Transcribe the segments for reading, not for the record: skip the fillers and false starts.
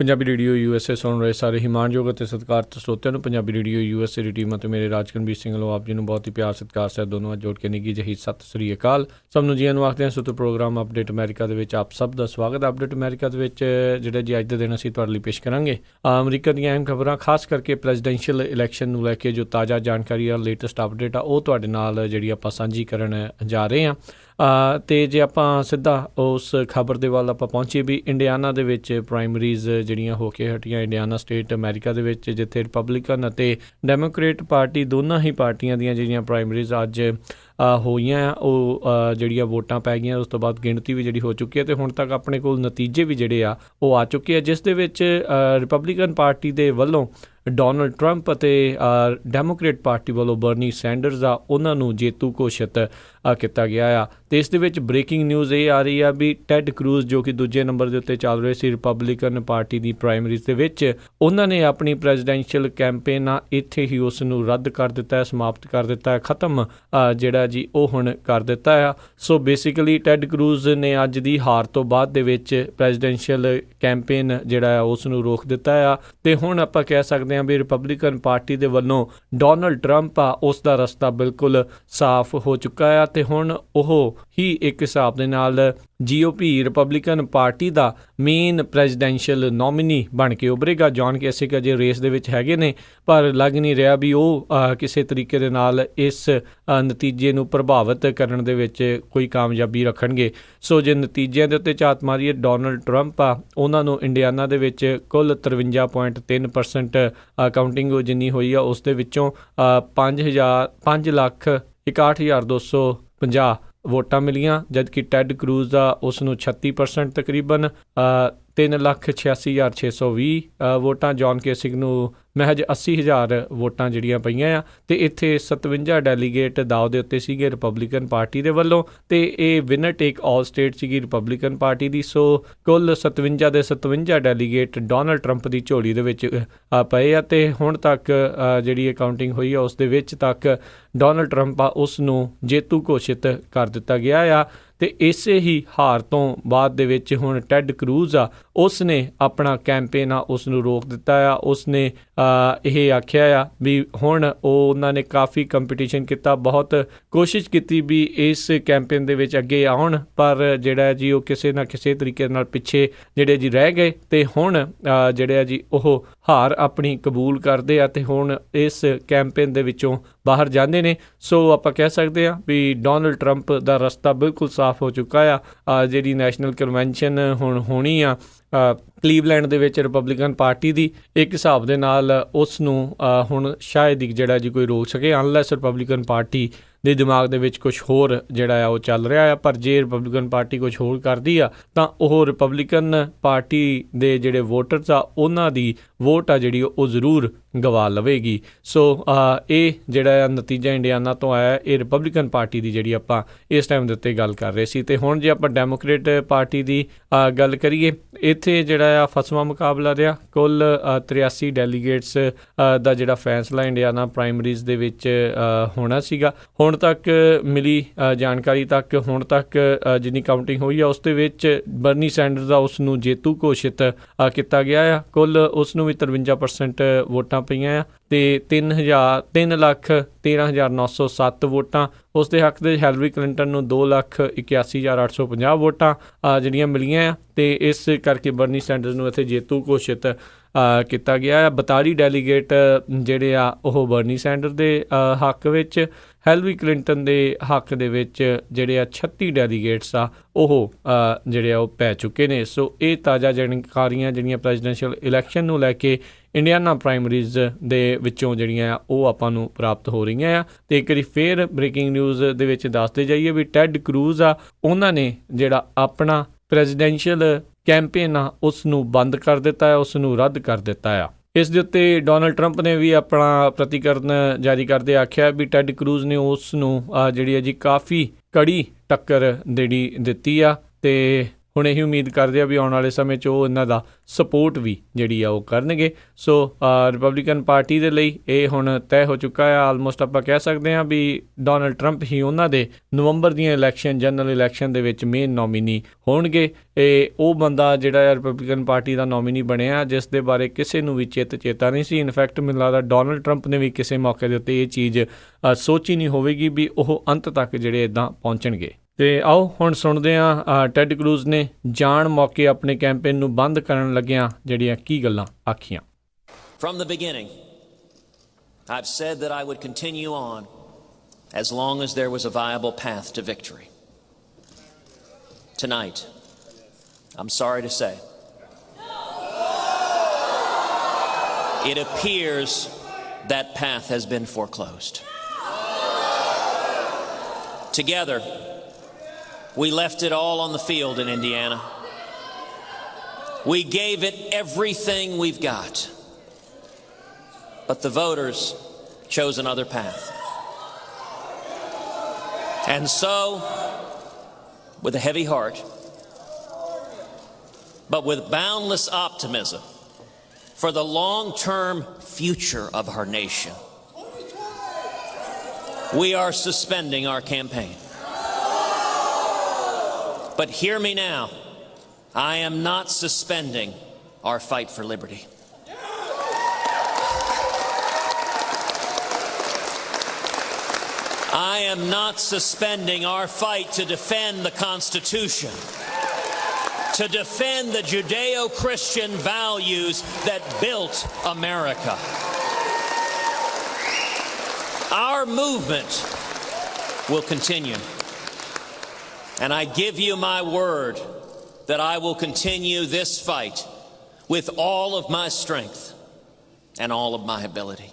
Punjabi radio USA ਸੁਣ ਰਹੇ ਸਾਰੇ ਹੀ ਮਾਣਯੋਗ ਅਤੇ ਸਤਿਕਾਰਤ ਸਰੋਤਿਆਂ ਨੂੰ ਪੰਜਾਬੀ ਰੇਡੀਓ USA ਦੀ ਟੀਮ ਅਤੇ ਮੇਰੇ ਰਾਜਕਨਵੀਰ ਸਿੰਘ ਵੱਲੋਂ ਆਪ ਜੀ ਨੂੰ ਬਹੁਤ ਹੀ ਪਿਆਰ ਸਤਿਕਾਰ ਸਹਿਤ ਦੋਨੋਂ ਅੱਜ ਜੋੜ ਕੇ ਨਿੱਘੀ ਜਿਹੀ ਸਤਿ ਸ੍ਰੀ ਅਕਾਲ। ਸਭ ਨੂੰ ਜੀ ਆਖਦੇ ਹਾਂ ਸੁਤਰ ਪ੍ਰੋਗਰਾਮ ਅਪਡੇਟ ਅਮਰੀਕਾ ਦੇ ਵਿੱਚ ਆਪ ਸਭ ਦਾ ਸਵਾਗਤ ਹੈ। ਅਪਡੇਟ ਅਮਰੀਕਾ ਦੇ ਵਿੱਚ ਜਿਹੜਾ ਜੀ ਅੱਜ ਦੇ ਦਿਨ ਅਸੀਂ ਤੁਹਾਡੇ ਲਈ ਪੇਸ਼ ਕਰਾਂਗੇ ਅਮਰੀਕਾ ਦੀਆਂ ਅਹਿਮ ਖਬਰਾਂ, ਖਾਸ ਕਰਕੇ ਪ੍ਰੈਜ਼ੀਡੈਂਸ਼ੀਅਲ ਇਲੈਕਸ਼ਨ ਨੂੰ ਲੈ ਕੇ ਜੋ ਤਾਜ਼ਾ ਜਾਣਕਾਰੀ ਆ, ਲੇਟੈਸਟ ਅਪਡੇਟ ਆ, ਉਹ ਤੁਹਾਡੇ ਨਾਲ ਜਿਹੜੀ ਆਪਾਂ ਸਾਂਝੀ ਕਰਨ ਜਾ ਰਹੇ ਹਾਂ। ਅਤੇ ਜੇ ਆਪਾਂ ਸਿੱਧਾ ਉਸ ਖਬਰ ਦੇ ਵੱਲ ਆਪਾਂ ਪਹੁੰਚੀਏ ਵੀ ਇੰਡੀਆਨਾ ਦੇ ਵਿੱਚ ਪ੍ਰਾਇਮਰੀਜ਼ ਜਿਹੜੀਆਂ ਹੋ ਕੇ ਹਟੀਆਂ, ਇੰਡੀਆਨਾ ਸਟੇਟ ਅਮਰੀਕਾ ਦੇ ਵਿੱਚ, ਜਿੱਥੇ ਰਿਪਬਲਿਕਨ ਅਤੇ ਡੈਮੋਕ੍ਰੇਟ ਪਾਰਟੀ ਦੋਨਾਂ ਹੀ ਪਾਰਟੀਆਂ ਦੀਆਂ ਜਿਹੜੀਆਂ ਪ੍ਰਾਇਮਰੀਜ਼ ਅੱਜ ਹੋਈਆਂ, ਉਹ ਜਿਹੜੀਆਂ ਵੋਟਾਂ ਪੈ ਗਈਆਂ, ਉਸ ਤੋਂ ਬਾਅਦ ਗਿਣਤੀ ਵੀ ਜਿਹੜੀ ਹੋ ਚੁੱਕੀ ਹੈ ਅਤੇ ਹੁਣ ਤੱਕ ਆਪਣੇ ਕੋਲ ਨਤੀਜੇ ਵੀ ਜਿਹੜੇ ਆ ਉਹ ਆ ਚੁੱਕੇ ਆ, ਜਿਸ ਦੇ ਵਿੱਚ ਰਿਪਬਲਿਕਨ ਪਾਰਟੀ ਦੇ ਵੱਲੋਂ ਡੋਨਲਡ ਟਰੰਪ ਅਤੇ ਡੈਮੋਕ੍ਰੇਟ ਪਾਰਟੀ ਵੱਲੋਂ ਬਰਨੀ ਸੈਂਡਰਸ ਆ, ਉਹਨਾਂ ਨੂੰ ਜੇਤੂ ਘੋਸ਼ਿਤ ਕੀਤਾ ਗਿਆ ਆ। ਅਤੇ ਇਸ ਦੇ ਵਿੱਚ ਬ੍ਰੇਕਿੰਗ ਨਿਊਜ਼ ਇਹ ਆ ਰਹੀ ਆ ਵੀ ਟੈਡ ਕਰੂਜ਼, ਜੋ ਕਿ ਦੂਜੇ ਨੰਬਰ ਦੇ ਉੱਤੇ ਚੱਲ ਰਹੇ ਸੀ ਰਿਪਬਲਿਕਨ ਪਾਰਟੀ ਦੀ ਪ੍ਰਾਇਮਰੀਜ਼ ਦੇ ਵਿੱਚ, ਉਹਨਾਂ ਨੇ ਆਪਣੀ ਪ੍ਰੈਜ਼ੀਡੈਂਸ਼ੀਅਲ ਕੈਂਪੇਨ ਆ ਇੱਥੇ ਹੀ ਉਸ ਨੂੰ ਰੱਦ ਕਰ ਦਿੱਤਾ ਹੈ, ਸਮਾਪਤ ਕਰ ਦਿੱਤਾ ਹੈ, ਖਤਮ ਜਿਹੜਾ ਜੀ ਉਹ ਹੁਣ ਕਰ ਦਿੱਤਾ ਆ। ਸੋ ਬੇਸਿਕਲੀ ਟੈਡ ਕਰੂਜ਼ ਨੇ ਅੱਜ ਦੀ ਹਾਰ ਤੋਂ ਬਾਅਦ ਦੇ ਵਿੱਚ ਪ੍ਰੈਜ਼ੀਡੈਂਸ਼ੀਅਲ ਕੈਂਪੇਨ ਜਿਹੜਾ ਆ ਉਸ ਨੂੰ ਰੋਕ ਦਿੱਤਾ ਆ ਅਤੇ ਹੁਣ ਆਪਾਂ ਕਹਿ ਸਕਦੇ ਹਾਂ ਵੀ ਰਿਪਬਲਿਕਨ ਪਾਰਟੀ ਦੇ ਵੱਲੋਂ ਡੋਨਲਡ ਟਰੰਪ ਆ ਉਸ ਦਾ ਰਸਤਾ ਬਿਲਕੁਲ ਸਾਫ਼ ਹੋ ਚੁੱਕਾ ਆ ਅਤੇ ਹੁਣ ਉਹ ਹੀ ਇੱਕ ਹਿਸਾਬ ਦੇ ਨਾਲ GOP ਰਿਪਬਲਿਕਨ ਪਾਰਟੀ ਦਾ ਮੇਨ ਪ੍ਰੈਜ਼ੀਡੈਂਸ਼ੀਅਲ ਨੋਮੀਨੀ ਬਣ ਕੇ ਉੱਭਰੇਗਾ। ਜੌਨ ਕੈਸਿਕ ਅਜੇ ਰੇਸ ਦੇ ਵਿੱਚ ਹੈਗੇ ਨੇ, ਪਰ ਲੱਗ ਨਹੀਂ ਰਿਹਾ ਵੀ ਉਹ ਕਿਸੇ ਤਰੀਕੇ ਦੇ ਨਾਲ ਇਸ ਨਤੀਜੇ ਨੂੰ ਪ੍ਰਭਾਵਿਤ ਕਰਨ ਦੇ ਵਿੱਚ ਕੋਈ ਕਾਮਯਾਬੀ ਰੱਖਣਗੇ। ਸੋ ਜੇ ਨਤੀਜਿਆਂ ਦੇ ਉੱਤੇ ਝਾਤ ਮਾਰੀਏ, ਡੋਨਲਡ ਟਰੰਪ ਆ ਉਹਨਾਂ ਨੂੰ ਇੰਡੀਆਨਾ ਦੇ ਵਿੱਚ ਕੁੱਲ 53.3% ਕਾਊਂਟਿੰਗ ਜਿੰਨੀ ਹੋਈ ਆ, ਉਸ ਦੇ ਵਿੱਚੋਂ 5,61,250 ਵੋਟਾਂ ਮਿਲੀਆਂ, ਜਦਕਿ ਟੈਡ ਕਰੂਜ਼ ਦਾ ਉਸ ਨੂੰ 36% ਤਕਰੀਬਨ 3,86,620 ਵੋਟਾਂ, ਜੌਨ ਕੈਸਿਕ ਨੂੰ ਮਹਿਜ 80,000 ਵੋਟਾਂ ਜਿਹੜੀਆਂ ਪਈਆਂ ਆ। ਅਤੇ ਇੱਥੇ 57 ਡੈਲੀਗੇਟ ਦਾਅ ਦੇ ਉੱਤੇ ਸੀਗੇ ਰਿਪਬਲਿਕਨ ਪਾਰਟੀ ਦੇ ਵੱਲੋਂ, ਅਤੇ ਇਹ ਵਿਨਰ ਟੇਕ ਆਲ ਸਟੇਟ ਸੀਗੀ ਰਿਪਬਲਿਕਨ ਪਾਰਟੀ ਦੀ। ਸੋ ਕੁੱਲ 57 ਦੇ 57 ਡੈਲੀਗੇਟ ਡੋਨਲਡ ਟਰੰਪ ਦੀ ਝੋਲੀ ਦੇ ਵਿੱਚ ਪਏ ਆ ਅਤੇ ਹੁਣ ਤੱਕ ਜਿਹੜੀ ਕਾਊਂਟਿੰਗ ਹੋਈ ਆ ਉਸ ਦੇ ਵਿੱਚ ਤੱਕ ਡੋਨਲਡ ਟਰੰਪ ਆ ਉਸ ਨੂੰ ਜੇਤੂ ਘੋਸ਼ਿਤ ਕਰ ਦਿੱਤਾ ਗਿਆ ਆ। ਅਤੇ ਇਸੇ ਹੀ ਹਾਰ ਤੋਂ ਬਾਅਦ ਦੇ ਵਿੱਚ ਹੁਣ ਟੈਡ ਕਰੂਜ਼ ਆ ਉਸ ਨੇ ਆਪਣਾ ਕੈਂਪੇਨ ਆ ਉਸ ਨੂੰ ਰੋਕ ਦਿੱਤਾ ਆ। ਉਸ ਨੇ ਇਹ ਆਖਿਆ ਆ ਵੀ ਹੁਣ ਉਹਨਾਂ ਨੇ ਕਾਫੀ ਕੰਪੀਟੀਸ਼ਨ ਕੀਤਾ, ਬਹੁਤ ਕੋਸ਼ਿਸ਼ ਕੀਤੀ ਵੀ ਇਸ ਕੈਂਪੇਨ ਦੇ ਵਿੱਚ ਅੱਗੇ ਆਉਣ, ਪਰ ਜਿਹੜਾ ਜੀ ਉਹ ਕਿਸੇ ਨਾ ਕਿਸੇ ਤਰੀਕੇ ਨਾਲ ਪਿੱਛੇ ਜਿਹੜੇ ਜੀ ਰਹਿ ਗਏ ਅਤੇ ਹੁਣ ਜਿਹੜੇ ਆ ਜੀ ਉਹ ਹਾਰ ਆਪਣੀ ਕਬੂਲ ਕਰਦੇ ਆ ਅਤੇ ਹੁਣ ਇਸ ਕੈਂਪੇਨ ਦੇ ਵਿੱਚੋਂ ਬਾਹਰ ਜਾਂਦੇ ਨੇ। ਸੋ ਆਪਾਂ ਕਹਿ ਸਕਦੇ ਹਾਂ ਵੀ ਡੋਨਲਡ ਟਰੰਪ ਦਾ ਰਸਤਾ ਬਿਲਕੁਲ ਸਾਫ਼ ਹੋ ਚੁੱਕਾ ਆ। ਜਿਹੜੀ ਨੈਸ਼ਨਲ ਕਨਵੈਨਸ਼ਨ ਹੁਣ ਹੋਣੀ ਆ ਕਲੀਵਲੈਂਡ ਦੇ ਵਿੱਚ ਰਿਪਬਲਿਕਨ ਪਾਰਟੀ ਦੀ, ਇੱਕ ਹਿਸਾਬ ਦੇ ਨਾਲ ਉਸ ਨੂੰ ਹੁਣ ਸ਼ਾਇਦ ਹੀ ਜਿਹੜਾ ਜੀ ਕੋਈ ਰੋਕ ਸਕੇ, ਅਨਲੈਸ ਰਿਪਬਲਿਕਨ ਪਾਰਟੀ ਦੇ ਦਿਮਾਗ ਦੇ ਵਿੱਚ ਕੁਛ ਹੋਰ ਜਿਹੜਾ ਆ ਉਹ ਚੱਲ ਰਿਹਾ ਆ। ਪਰ ਜੇ ਰਿਪਬਲਿਕਨ ਪਾਰਟੀ ਕੁਛ ਹੋਰ ਕਰਦੀ ਆ ਤਾਂ ਉਹ ਰਿਪਬਲਿਕਨ ਪਾਰਟੀ ਦੇ ਜਿਹੜੇ ਵੋਟਰਸ ਆ ਉਹਨਾਂ ਦੀ ਵੋਟ ਆ ਜਿਹੜੀ ਉਹ ਜ਼ਰੂਰ ਗਵਾ ਲਵੇਗੀ। ਸੋ ਇਹ ਜਿਹੜਾ ਆ ਨਤੀਜਾ ਇੰਡੀਆਨਾ ਤੋਂ ਆਇਆ, ਇਹ ਰਿਪਬਲਿਕਨ ਪਾਰਟੀ ਦੀ ਜਿਹੜੀ ਆਪਾਂ ਇਸ ਟਾਈਮ ਦੇ ਉੱਤੇ ਗੱਲ ਕਰ ਰਹੇ ਸੀ। ਅਤੇ ਹੁਣ ਜੇ ਆਪਾਂ ਡੈਮੋਕ੍ਰੇਟ ਪਾਰਟੀ ਦੀ ਗੱਲ ਕਰੀਏ, ਇੱਥੇ ਜਿਹੜਾ ਆ ਫਸਵਾਂ ਮੁਕਾਬਲਾ ਰਿਹਾ। ਕੁੱਲ 83 ਡੈਲੀਗੇਟਸ ਦਾ ਜਿਹੜਾ ਫੈਸਲਾ ਇੰਡੀਆਨਾ ਪ੍ਰਾਇਮਰੀਜ਼ ਦੇ ਵਿੱਚ ਹੋਣਾ ਸੀਗਾ, ਹੁਣ ਤੱਕ ਮਿਲੀ ਜਾਣਕਾਰੀ ਤੱਕ ਹੁਣ ਤੱਕ ਜਿੰਨੀ ਕਾਊਂਟਿੰਗ ਹੋਈ ਆ ਉਸ ਦੇ ਵਿੱਚ ਬਰਨੀ ਸੈਂਡਰਸ ਦਾ ਉਸ ਨੂੰ ਜੇਤੂ ਘੋਸ਼ਿਤ ਕੀਤਾ ਗਿਆ ਆ। ਕੁੱਲ ਉਸ ਨੂੰ ਵੀ 53% ਵੋਟਾਂ ਪਈਆਂ ਆ ਅਤੇ 3,13,907 ਵੋਟਾਂ ਉਸ ਦੇ ਹੱਕ ਦੇ। ਹੈਲਰੀ ਕਲਿੰਟਨ ਨੂੰ 2,81,850 ਵੋਟਾਂ ਜਿਹੜੀਆਂ ਮਿਲੀਆਂ ਆ ਅਤੇ ਇਸ ਕਰਕੇ ਬਰਨੀ ਸੈਂਡਰਸ ਨੂੰ ਇੱਥੇ ਜੇਤੂ ਘੋਸ਼ਿਤ ਕੀਤਾ ਗਿਆ ਹੈ। 42 ਡੈਲੀਗੇਟ ਜਿਹੜੇ ਆ ਉਹ ਬਰਨੀ ਸੈਂਡਰ ਦੇ ਹੱਕ ਵਿੱਚ, ਹੈਲਰੀ ਕਲਿੰਟਨ ਦੇ ਹੱਕ ਦੇ ਵਿੱਚ ਜਿਹੜੇ ਆ 36 ਡੈਲੀਗੇਟਸ ਆ ਉਹ ਜਿਹੜੇ ਆ ਉਹ ਪੈ ਚੁੱਕੇ ਨੇ। ਸੋ ਇਹ ਤਾਜ਼ਾ ਜਾਣਕਾਰੀਆਂ ਜਿਹੜੀਆਂ ਪ੍ਰੈਜ਼ੀਡੈਂਸ਼ੀਅਲ ਇਲੈਕਸ਼ਨ ਨੂੰ ਲੈ ਕੇ ਇੰਡੀਆਨਾ ਪ੍ਰਾਇਮਰੀਜ਼ ਦੇ ਵਿੱਚੋਂ ਜਿਹੜੀਆਂ ਆ ਉਹ ਆਪਾਂ ਨੂੰ ਪ੍ਰਾਪਤ ਹੋ ਰਹੀਆਂ ਆ। ਅਤੇ ਇੱਕ ਵਾਰੀ ਫੇਰ ਬ੍ਰੇਕਿੰਗ ਨਿਊਜ਼ ਦੇ ਵਿੱਚ ਦੱਸਦੇ ਜਾਈਏ ਵੀ ਟੈਡ ਕਰੂਜ਼ ਆ ਉਹਨਾਂ ਨੇ ਜਿਹੜਾ ਆਪਣਾ ਪ੍ਰੈਜ਼ੀਡੈਂਸ਼ੀਅਲ ਕੈਂਪੇਨ ਆ ਉਸ ਨੂੰ ਬੰਦ ਕਰ ਦਿੱਤਾ ਹੈ, ਉਸ ਨੂੰ ਰੱਦ ਕਰ ਦਿੱਤਾ ਆ। ਇਸ ਦੇ ਉੱਤੇ ਡੋਨਲਡ ਟਰੰਪ ਨੇ ਵੀ ਆਪਣਾ ਪ੍ਰਤੀਕਰਨ ਜਾਰੀ ਕਰਦੇ ਆਖਿਆ ਵੀ ਟੈਡ ਕਰੂਜ਼ ਨੇ ਉਸ ਨੂੰ ਜਿਹੜੀ ਹੈ ਜੀ ਕਾਫੀ ਕੜੀ ਟੱਕਰ ਜਿਹੜੀ ਦਿੱਤੀ ਆ ਅਤੇ ਹੁਣ ਇਹੀ ਉਮੀਦ ਕਰਦੇ ਆ ਵੀ ਆਉਣ ਵਾਲੇ ਸਮੇਂ 'ਚ ਉਹ ਇਹਨਾਂ ਦਾ ਸਪੋਰਟ ਵੀ ਜਿਹੜੀ ਆ ਉਹ ਕਰਨਗੇ। ਸੋ ਰਿਪਬਲਿਕਨ ਪਾਰਟੀ ਦੇ ਲਈ ਇਹ ਹੁਣ ਤੈਅ ਹੋ ਚੁੱਕਾ ਆ। ਆਲਮੋਸਟ ਆਪਾਂ ਕਹਿ ਸਕਦੇ ਹਾਂ ਵੀ ਡੋਨਲਡ ਟਰੰਪ ਹੀ ਉਹਨਾਂ ਦੇ ਨਵੰਬਰ ਦੀਆਂ ਇਲੈਕਸ਼ਨ ਜਨਰਲ ਇਲੈਕਸ਼ਨ ਦੇ ਵਿੱਚ ਮੇਨ ਨੋਮੀਨੀ ਹੋਣਗੇ। ਇਹ ਉਹ ਬੰਦਾ ਜਿਹੜਾ ਰਿਪਬਲਿਕਨ ਪਾਰਟੀ ਦਾ ਨੋਮੀਨੀ ਬਣਿਆ ਜਿਸ ਦੇ ਬਾਰੇ ਕਿਸੇ ਨੂੰ ਵੀ ਚੇਤਾ ਨਹੀਂ ਸੀ। ਇਨਫੈਕਟ ਮੈਨੂੰ ਲੱਗਦਾ ਡੋਨਲਡ ਟਰੰਪ ਨੇ ਵੀ ਕਿਸੇ ਮੌਕੇ ਦੇ ਉੱਤੇ ਇਹ ਚੀਜ਼ ਸੋਚੀ ਨਹੀਂ ਹੋਵੇਗੀ ਵੀ ਉਹ ਅੰਤ ਤੱਕ ਜਿਹੜੇ ਇੱਦਾਂ ਪਹੁੰਚਣਗੇ। ਤੇ ਆਓ ਹੁਣ ਸੁਣਦੇ ਹਾਂ ਟੈਡ ਕਰੂਜ਼ ਨੇ ਜਾਣ ਮੌਕੇ ਆਪਣੇ ਕੈਂਪੇਨ ਨੂੰ ਬੰਦ ਕਰਨ ਲੱਗਿਆਂ ਜਿਹੜੀਆਂ ਕੀ ਗੱਲਾਂ ਆਖੀਆਂ। From the beginning, I've said that I would continue on as long as there was a viable path to victory. Tonight, I'm sorry to say, it appears that path has been foreclosed. Together, we left it all on the field in Indiana. We gave it everything we've got. But the voters chose another path. And so, with a heavy heart, but with boundless optimism for the long-term future of our nation, we are suspending our campaign. But hear me now, I am not suspending our fight for liberty. I am not suspending our fight to defend the Constitution, to defend the Judeo-Christian values that built America. Our movement will continue. And I give you my word that I will continue this fight with all of my strength and all of my ability.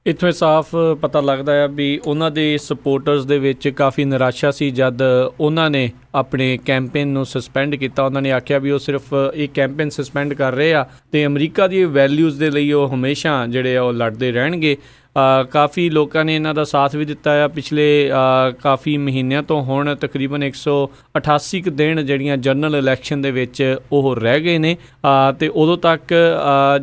ਇੱਥੋਂ ਸਾਫ਼ ਪਤਾ ਲੱਗਦਾ ਹੈ ਵੀ ਉਹਨਾਂ ਦੇ supporters ਦੇ ਵਿੱਚ ਕਾਫੀ ਨਿਰਾਸ਼ਾ ਸੀ ਜਦ ਉਹਨਾਂ ਨੇ ਆਪਣੇ ਕੈਂਪੇਨ ਨੂੰ ਸਸਪੈਂਡ ਕੀਤਾ। ਉਹਨਾਂ ਨੇ ਆਖਿਆ ਵੀ ਉਹ ਸਿਰਫ ਇਹ ਕੈਂਪੇਨ ਸਸਪੈਂਡ ਕਰ ਰਹੇ ਆ ਅਤੇ ਅਮਰੀਕਾ ਦੀ ਵੈਲਿਊਜ਼ ਦੇ ਲਈ ਉਹ ਹਮੇਸ਼ਾ ਜਿਹੜੇ ਆ ਉਹ ਲੜਦੇ ਰਹਿਣਗੇ। ਕਾਫੀ ਲੋਕਾਂ ਨੇ ਇਹਨਾਂ ਦਾ ਸਾਥ ਵੀ ਦਿੱਤਾ ਆ। ਪਿਛਲੇ ਕਾਫੀ ਮਹੀਨਿਆਂ ਤੋਂ ਹੁਣ ਤਕਰੀਬਨ 188 ਕੁ ਦਿਨ ਜਿਹੜੀਆਂ ਜਨਰਲ ਇਲੈਕਸ਼ਨ ਦੇ ਵਿੱਚ ਉਹ ਰਹਿ ਗਏ ਨੇ ਅਤੇ ਉਦੋਂ ਤੱਕ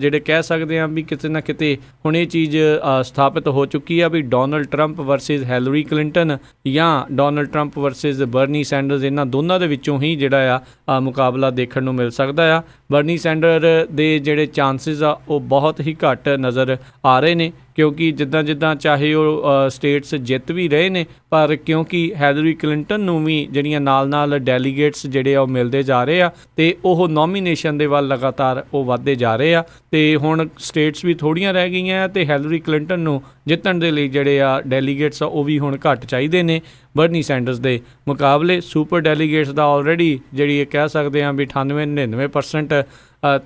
ਜਿਹੜੇ ਕਹਿ ਸਕਦੇ ਹਾਂ ਵੀ ਕਿਤੇ ਨਾ ਕਿਤੇ ਹੁਣ ਇਹ ਚੀਜ਼ ਸਥਾਪਿਤ ਹੋ ਚੁੱਕੀ ਆ ਵੀ Donald Trump versus Hillary Clinton ਜਾਂ Donald Trump versus Bernie Sanders, ਇਹਨਾਂ ਦੋਨਾਂ ਦੇ ਵਿੱਚੋਂ ਹੀ ਜਿਹੜਾ ਆ ਮੁਕਾਬਲਾ ਦੇਖਣ ਨੂੰ ਮਿਲ ਸਕਦਾ ਆ। ਬਰਨੀ ਸੈਂਡਰ ਦੇ ਜਿਹੜੇ ਚਾਂਸਿਸ ਆ ਉਹ ਬਹੁਤ ਹੀ ਘੱਟ ਨਜ਼ਰ ਆ ਰਹੇ ਨੇ ਕਿਉਂਕਿ ਜਿੱਦਾਂ ਚਾਹੇ ਉਹ ਸਟੇਟਸ ਜਿੱਤ ਵੀ ਰਹੇ ਨੇ ਪਰ ਕਿਉਂਕਿ ਹੈਲਰੀ ਕਲਿੰਟਨ ਨੂੰ ਵੀ ਜਿਹੜੀਆਂ ਨਾਲ ਡੈਲੀਗੇਟਸ ਜਿਹੜੇ ਆ ਉਹ ਮਿਲਦੇ ਜਾ ਰਹੇ ਆ ਅਤੇ ਉਹ ਨੋਮੀਨੇਸ਼ਨ ਦੇ ਵੱਲ ਲਗਾਤਾਰ ਉਹ ਵੱਧਦੇ ਜਾ ਰਹੇ ਆ ਅਤੇ ਹੁਣ ਸਟੇਟਸ ਵੀ ਥੋੜ੍ਹੀਆਂ ਰਹਿ ਗਈਆਂ ਅਤੇ ਹੈਲਰੀ ਕਲਿੰਟਨ ਨੂੰ ਜਿੱਤਣ ਦੇ ਲਈ ਜਿਹੜੇ ਆ ਡੈਲੀਗੇਟਸ ਆ ਉਹ ਵੀ ਹੁਣ ਘੱਟ ਚਾਹੀਦੇ ਨੇ ਬਰਨੀ ਸੈਂਡਰਸ ਦੇ ਮੁਕਾਬਲੇ। ਸੁਪਰ ਡੈਲੀਗੇਟਸ ਦਾ ਆਲਰੇਡੀ ਜਿਹੜੀ ਇਹ ਕਹਿ ਸਕਦੇ ਹਾਂ ਵੀ 98-99%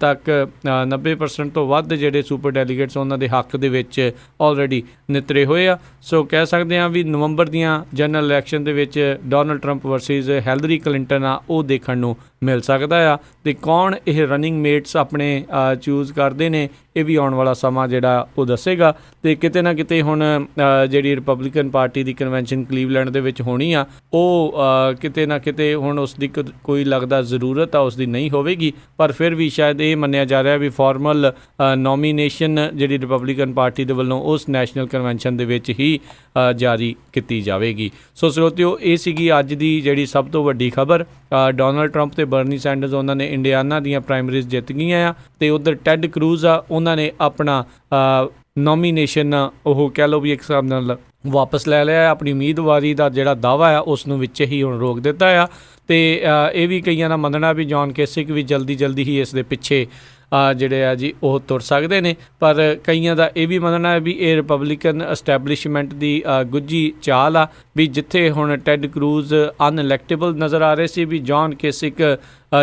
ਤੱਕ 90% ਤੋਂ ਵੱਧ ਜਿਹੜੇ ਸੁਪਰ ਡੈਲੀਗੇਟਸ ਉਹਨਾਂ ਦੇ ਹੱਕ ਦੇ ਵਿੱਚ ਆਲਰੇਡੀ ਨਿਤਰੇ ਹੋਏ ਆ। ਸੋ ਕਹਿ ਸਕਦੇ ਹਾਂ ਵੀ ਨਵੰਬਰ ਦੀਆਂ ਜਨਰਲ ਇਲੈਕਸ਼ਨ ਦੇ ਵਿੱਚ Donald Trump versus Hillary Clinton ਆ ਉਹ ਦੇਖਣ ਨੂੰ ਮਿਲ ਸਕਦਾ ਆ ਅਤੇ ਕੌਣ ਇਹ ਰਨਿੰਗ ਮੇਟਸ ਆਪਣੇ ਚੂਜ਼ ਕਰਦੇ ਨੇ ਇਹ ਵੀ ਆਉਣ ਵਾਲਾ ਸਮਾਂ ਜਿਹੜਾ ਉਹ ਦੱਸੇਗਾ। ਅਤੇ ਕਿਤੇ ਨਾ ਕਿਤੇ ਹੁਣ ਜਿਹੜੀ ਰਿਪਬਲਿਕਨ ਪਾਰਟੀ ਦੀ ਕਨਵੈਨਸ਼ਨ ਕਲੀਵਲੈਂਡ ਦੇ ਵਿੱਚ ਹੋਣੀ ਆ ਉਹ ਕਿਤੇ ਨਾ ਕਿਤੇ ਹੁਣ ਉਸ ਦੀ ਕੋਈ ਲੱਗਦਾ ਜ਼ਰੂਰਤ ਆ ਉਸ ਦੀ ਨਹੀਂ ਹੋਵੇਗੀ ਪਰ ਫਿਰ ਵੀ ਸ਼ਾਇਦ ਇਹ ਮੰਨਿਆ ਜਾ ਰਿਹਾ ਵੀ ਫਾਰਮਲ ਨੋਮੀਨੇਸ਼ਨ ਜਿਹੜੀ ਰਿਪਬਲਿਕਨ ਪਾਰਟੀ ਦੇ ਵੱਲੋਂ ਉਸ ਨੈਸ਼ਨਲ ਕਨਵੈਨਸ਼ਨ ਦੇ ਵਿੱਚ ਹੀ ਜਾਰੀ ਕੀਤੀ ਜਾਵੇਗੀ। ਸੋ ਸਰੋਤਿਓ ਇਹ ਸੀਗੀ ਅੱਜ ਦੀ ਜਿਹੜੀ ਸਭ ਤੋਂ ਵੱਡੀ ਖਬਰ। ਡੋਨਲਡ ਟਰੰਪ ਅਤੇ ਬਰਨੀ ਸੈਂਡਰਸ ਉਹਨਾਂ ਨੇ ਇੰਡੀਆਨਾ ਦੀਆਂ ਪ੍ਰਾਇਮਰੀਜ਼ ਜਿੱਤ ਗਈਆਂ ਆ ਅਤੇ ਉੱਧਰ ਟੈਡ ਕਰੂਜ਼ ਆ ਉਹਨਾਂ ਨੇ ਆਪਣਾ ਨੋਮੀਨੇਸ਼ਨ ਉਹ ਕਹਿ ਲਓ ਵੀ ਇੱਕ ਹਿਸਾਬ ਨਾਲ ਵਾਪਸ ਲੈ ਲਿਆ। ਆਪਣੀ ਉਮੀਦਵਾਰੀ ਦਾ ਜਿਹੜਾ ਦਾਅਵਾ ਆ ਉਸ ਨੂੰ ਵਿੱਚ ਹੀ ਹੁਣ ਰੋਕ ਦਿੱਤਾ ਆ ਅਤੇ ਇਹ ਵੀ ਕਈਆਂ ਦਾ ਮੰਨਣਾ ਵੀ ਜੌਨ ਕੈਸਿਕ ਵੀ ਜਲਦੀ ਹੀ ਇਸ ਦੇ ਪਿੱਛੇ ਜਿਹੜੇ ਆ ਜੀ ਉਹ ਤੁਰ ਸਕਦੇ ਨੇ ਪਰ ਕਈਆਂ ਦਾ ਇਹ ਵੀ ਮੰਨਣਾ ਹੈ ਵੀ ਇਹ ਰਿਪਬਲਿਕਨ ਐਸਟੈਬਲਿਸ਼ਮੈਂਟ ਦੀ ਗੁੱਝੀ ਚਾਲ ਆ ਵੀ ਜਿੱਥੇ ਹੁਣ ਟੈਡ ਕਰੂਜ਼ ਅਨਇਲੈਕਟੇਬਲ ਨਜ਼ਰ ਆ ਰਹੇ ਸੀ ਵੀ ਜੌਨ ਕੈਸਿਕ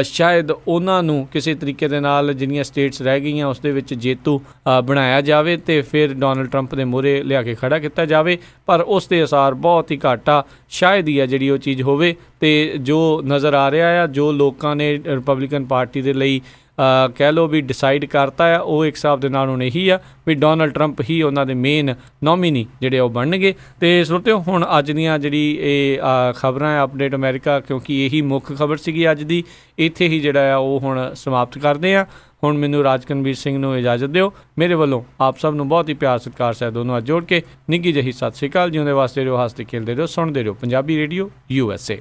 ਸ਼ਾਇਦ ਉਹਨਾਂ ਨੂੰ ਕਿਸੇ ਤਰੀਕੇ ਦੇ ਨਾਲ ਜਿਹੜੀਆਂ ਸਟੇਟਸ ਰਹਿ ਗਈਆਂ ਉਸ ਦੇ ਵਿੱਚ ਜੇਤੂ ਬਣਾਇਆ ਜਾਵੇ ਅਤੇ ਫਿਰ ਡੋਨਲਡ ਟਰੰਪ ਦੇ ਮੂਹਰੇ ਲਿਆ ਕੇ ਖੜਾ ਕੀਤਾ ਜਾਵੇ ਪਰ ਉਸ ਦੇ ਅਸਾਰ ਬਹੁਤ ਹੀ ਘੱਟ ਆ। ਸ਼ਾਇਦ ਹੀ ਆ ਜਿਹੜੀ ਉਹ ਚੀਜ਼ ਹੋਵੇ ਅਤੇ ਜੋ ਨਜ਼ਰ ਆ ਰਿਹਾ ਆ ਜੋ ਲੋਕਾਂ ਨੇ ਰਿਪਬਲਿਕਨ ਪਾਰਟੀ ਦੇ ਲਈ ਕਹਿ ਲਓ ਵੀ ਡਿਸਾਈਡ ਕਰਤਾ ਆ, ਉਹ ਇੱਕ ਹਿਸਾਬ ਦੇ ਨਾਲ ਹੁਣ ਇਹੀ ਆ ਵੀ ਡੋਨਲਡ ਟਰੰਪ ਹੀ ਉਹਨਾਂ ਦੇ ਮੇਨ ਨੋਮੀਨੀ ਜਿਹੜੇ ਉਹ ਬਣਨਗੇ। ਅਤੇ ਸਰੋਤਿਓ ਹੁਣ ਅੱਜ ਦੀਆਂ ਜਿਹੜੀ ਇਹ ਖਬਰਾਂ ਹੈ ਅਪਡੇਟ ਅਮਰੀਕਾ, ਕਿਉਂਕਿ ਇਹੀ ਮੁੱਖ ਖਬਰ ਸੀਗੀ ਅੱਜ ਦੀ, ਇੱਥੇ ਹੀ ਜਿਹੜਾ ਆ ਉਹ ਹੁਣ ਸਮਾਪਤ ਕਰਦੇ ਆ। ਹੁਣ ਮੈਨੂੰ ਰਾਜਕਨਵੀਰ ਸਿੰਘ ਨੂੰ ਇਜਾਜ਼ਤ ਦਿਓ। ਮੇਰੇ ਵੱਲੋਂ ਆਪ ਸਭ ਨੂੰ ਬਹੁਤ ਹੀ ਪਿਆਰ ਸਤਿਕਾਰ ਸਹਿਤ ਦੋਨੋਂ ਹੱਥ ਜੋੜ ਕੇ ਨਿੱਘੀ ਜਿਹੀ ਸਤਿ ਸ਼੍ਰੀ ਅਕਾਲ। ਜਿਉਂਦੇ ਵਾਸਤੇ ਰਹੋ, ਹੱਸਦੇ ਖੇਲਦੇ ਰਹੋ, ਸੁਣਦੇ ਰਹੋ ਪੰਜਾਬੀ ਰੇਡੀਓ USA।